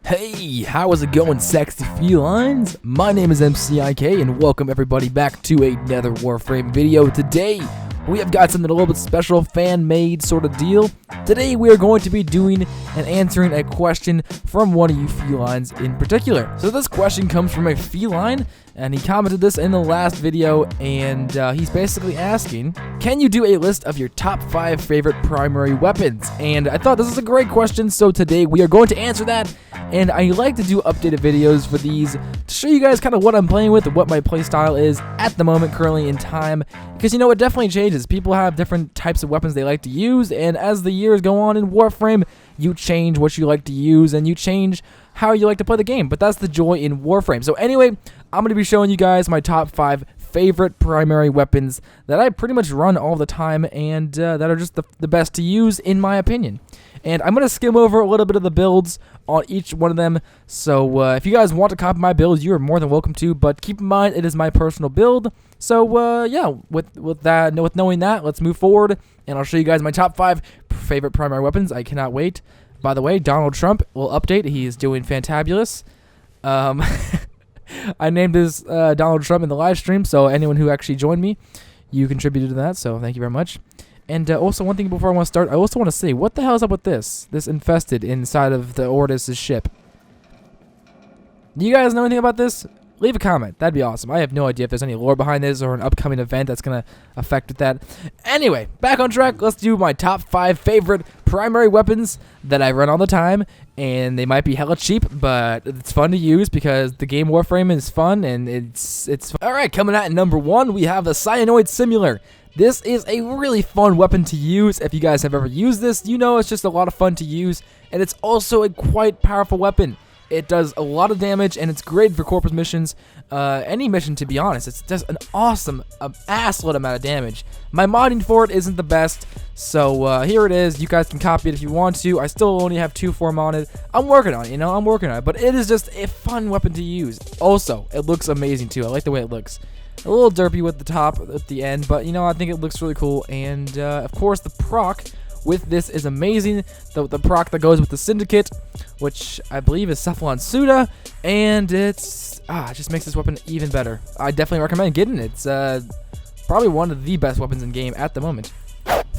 Hey, how is it going, sexy felines? My name is m.c.i.k, and welcome everybody back to another Warframe video. Today, we have got something a little bit special, fan-made sort of deal. Today, we are going to be doing and answering a question from one of you felines in particular. So this question comes from a feline, and he commented this in the last video, and he's basically asking, can you do a list of your top 5 favorite primary weapons? And I thought this is a great question, so today we are going to answer that. And I like to do updated videos for these to show you guys kind of what I'm playing with, what my playstyle is at the moment currently in time. Because, you know, it definitely changes. People have different types of weapons they like to use, and as the years go on in Warframe, you change what you like to use, and you change how you like to play the game. But that's the joy in Warframe. So anyway, I'm going to be showing you guys my top 5 favorite primary weapons that I pretty much run all the time, and that are just the best to use in my opinion. And I'm going to skim over a little bit of the builds on each one of them. So if you guys want to copy my builds, you are more than welcome to. But keep in mind, it is my personal build. So yeah, with knowing that, let's move forward. And I'll show you guys my top 5 favorite primary weapons. I cannot wait. By the way, Donald Trump will update. He is doing fantabulous. I named this Donald Trump in the live stream. So anyone who actually joined me, you contributed to that. So thank you very much. And also, one thing before I want to start, I also want to say, what the hell is up with this? This infested inside of the Ordis' ship. Do you guys know anything about this? Leave a comment. That'd be awesome. I have no idea if there's any lore behind this or an upcoming event that's going to affect with that. Anyway, back on track. Let's do my top 5 favorite primary weapons that I run all the time. And they might be hella cheap, but it's fun to use because the game Warframe is fun and it's fun. Alright, coming out at number 1, we have the Cyanoid Simulator. This is a really fun weapon to use. If you guys have ever used this, you know it's just a lot of fun to use, and it's also a quite powerful weapon. It does a lot of damage, and it's great for corpus missions. Any mission, to be honest. It does an awesome, assload amount of damage. My modding for it isn't the best, so here it is. You guys can copy it if you want to. I still only have 2 for modded. I'm working on it, you know, I'm working on it, but it is just a fun weapon to use. Also, it looks amazing too. I like the way it looks. A little derpy with the top at the end, but you know, I think it looks really cool. And of course, the proc with this is amazing. The proc that goes with the Syndicate, which I believe is Cephalon Suda, and it just makes this weapon even better. I definitely recommend getting it. It's probably one of the best weapons in game at the moment.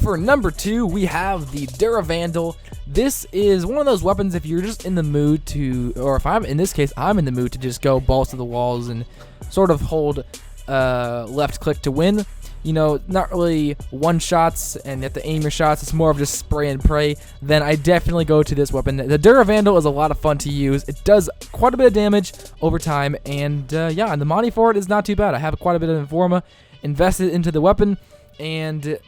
For number 2, we have the Duravandal. This is one of those weapons if you're just in the mood to, or if I'm in this case, I'm in the mood to just go balls to the walls and sort of hold left click to win. You know, not really one shots and you have to aim your shots. It's more of just spray and pray. Then I definitely go to this weapon. The Duravandal is a lot of fun to use. It does quite a bit of damage over time, and yeah, and the money for it is not too bad. I have quite a bit of Informa invested into the weapon, and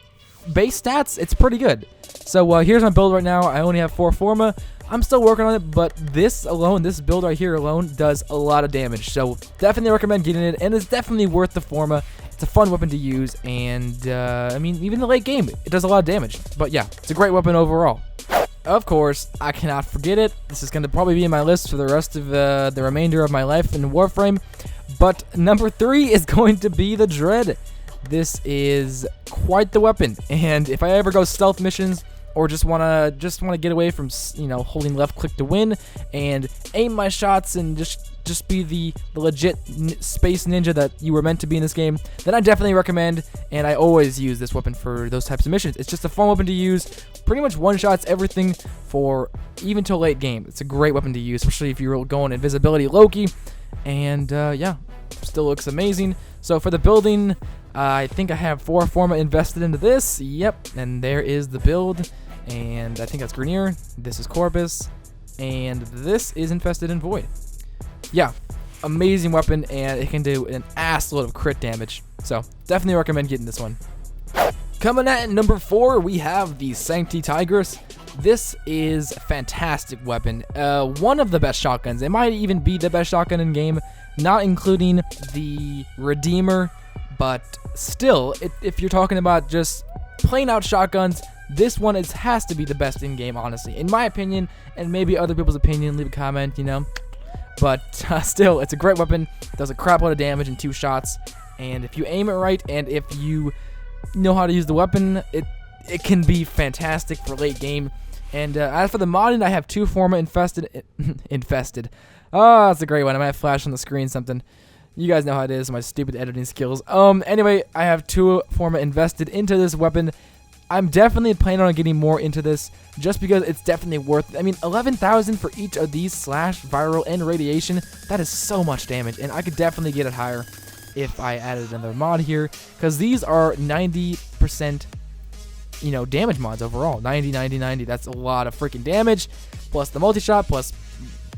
base stats, it's pretty good. So here's my build right now. I only have 4 Forma. I'm still working on it, but this alone, this build right here alone, does a lot of damage. So definitely recommend getting it, and it's definitely worth the Forma. It's a fun weapon to use, and I mean, even in the late game, it does a lot of damage. But yeah, it's a great weapon overall. Of course, I cannot forget it. This is going to probably be in my list for the rest of the remainder of my life in Warframe. But number 3 is going to be the Dread. This is quite the weapon, and if I ever go stealth missions, or just wanna get away from, you know, holding left click to win and aim my shots and just be the legit space ninja that you were meant to be in this game, then I definitely recommend, and I always use this weapon for those types of missions. It's just a fun weapon to use. Pretty much one-shots everything for even till late game. It's a great weapon to use, especially if you're going invisibility Loki, and yeah, still looks amazing. So for the building, I think I have 4 Forma invested into this. Yep, and there is the build. And I think that's Grenier. This is Corpus. And this is infested in Void. Yeah, amazing weapon, and it can do an ass load of crit damage. So definitely recommend getting this one. Coming at number 4, we have the Sancti Tigress. This is a fantastic weapon. One of the best shotguns. It might even be the best shotgun in game, not including the Redeemer. But still, if you're talking about just plain out shotguns, this one has to be the best in game, honestly, in my opinion, and maybe other people's opinion. Leave a comment, you know. But still, it's a great weapon. Does a crap load of damage in 2 shots, and if you aim it right, and if you know how to use the weapon, it can be fantastic for late game. And as for the modding, I have 2 Forma infested. Oh, that's a great one. I might have flashed on the screen something. You guys know how it is, my stupid editing skills. Anyway, I have 2 Forma invested into this weapon. I'm definitely planning on getting more into this, just because it's definitely worth it. I mean, 11,000 for each of these slash, viral, and radiation. That is so much damage, and I could definitely get it higher if I added another mod here, because these are 90%, you know, damage mods overall. 90, 90, 90. That's a lot of freaking damage, plus the multi-shot, plus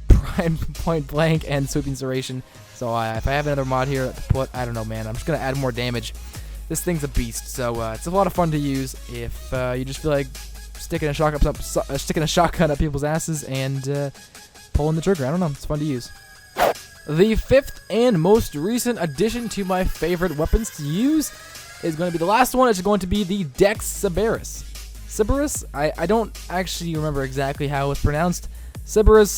prime point blank, and sweeping serration. So if I have another mod here to put, I don't know, man. I'm just gonna add more damage. This thing's a beast, so it's a lot of fun to use if you just feel like sticking a shotgun up people's asses and pulling the trigger. I don't know, it's fun to use. The 5th and most recent addition to my favorite weapons to use is going to be the last one. It's going to be the Dex Cyberus. Cyberus? I don't actually remember exactly how it's pronounced. Cyberus,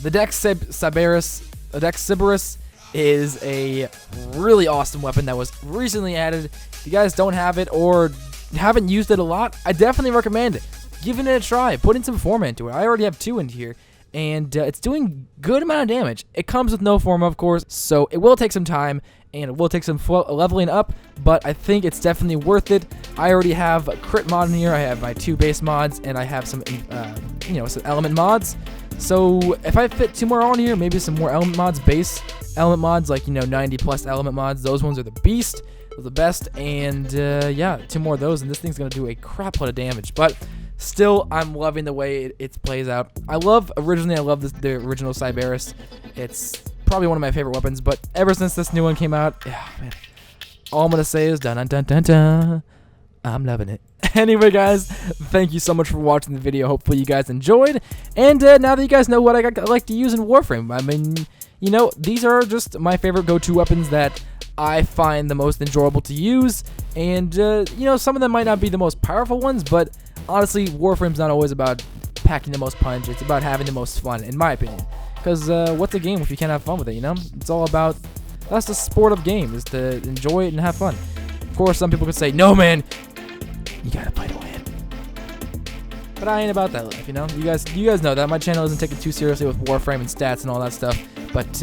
the Dex Cyberus. The Dex Cyberus is a really awesome weapon that was recently added. If you guys don't have it or haven't used it a lot, I definitely recommend it. Giving it a try, putting some Forma into it. I already have 2 in here, and it's doing good amount of damage. It comes with no Forma, of course, so it will take some time, and it will take some leveling up, but I think it's definitely worth it. I already have a crit mod in here. I have my 2 base mods, and I have some, some element mods. So if I fit 2 more on here, maybe some more element mods, base element mods, like, 90 plus element mods. Those ones are the beast, they're the best, and yeah, 2 more of those, and this thing's gonna do a crap load of damage. But still, I'm loving the way it plays out. Originally I love the original Cyberus. It's probably one of my favorite weapons, but ever since this new one came out, yeah, man, all I'm gonna say is dun dun dun dun dun. I'm loving it. Anyway, guys, thank you so much for watching the video. Hopefully you guys enjoyed, and now that you guys know what I like to use in Warframe, I mean, these are just my favorite go-to weapons that I find the most enjoyable to use, and some of them might not be the most powerful ones, but honestly, Warframe's not always about packing the most punch. It's about having the most fun, in my opinion. Because what's a game if you can't have fun with it, It's all about, that's the sport of game, is to enjoy it and have fun. Of course, some people could say, no, man, you gotta play to win. But I ain't about that life, You guys know that. My channel isn't taken too seriously with Warframe and stats and all that stuff. But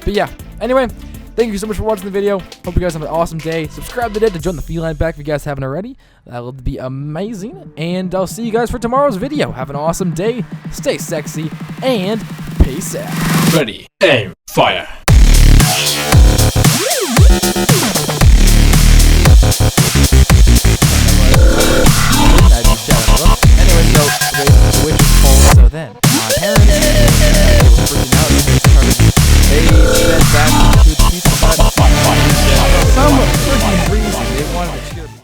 yeah. Anyway, thank you so much for watching the video. Hope you guys have an awesome day. Subscribe to join the feline pack if you guys haven't already. That will be amazing. And I'll see you guys for tomorrow's video. Have an awesome day. Stay sexy. And peace out. Ready, aim, fire.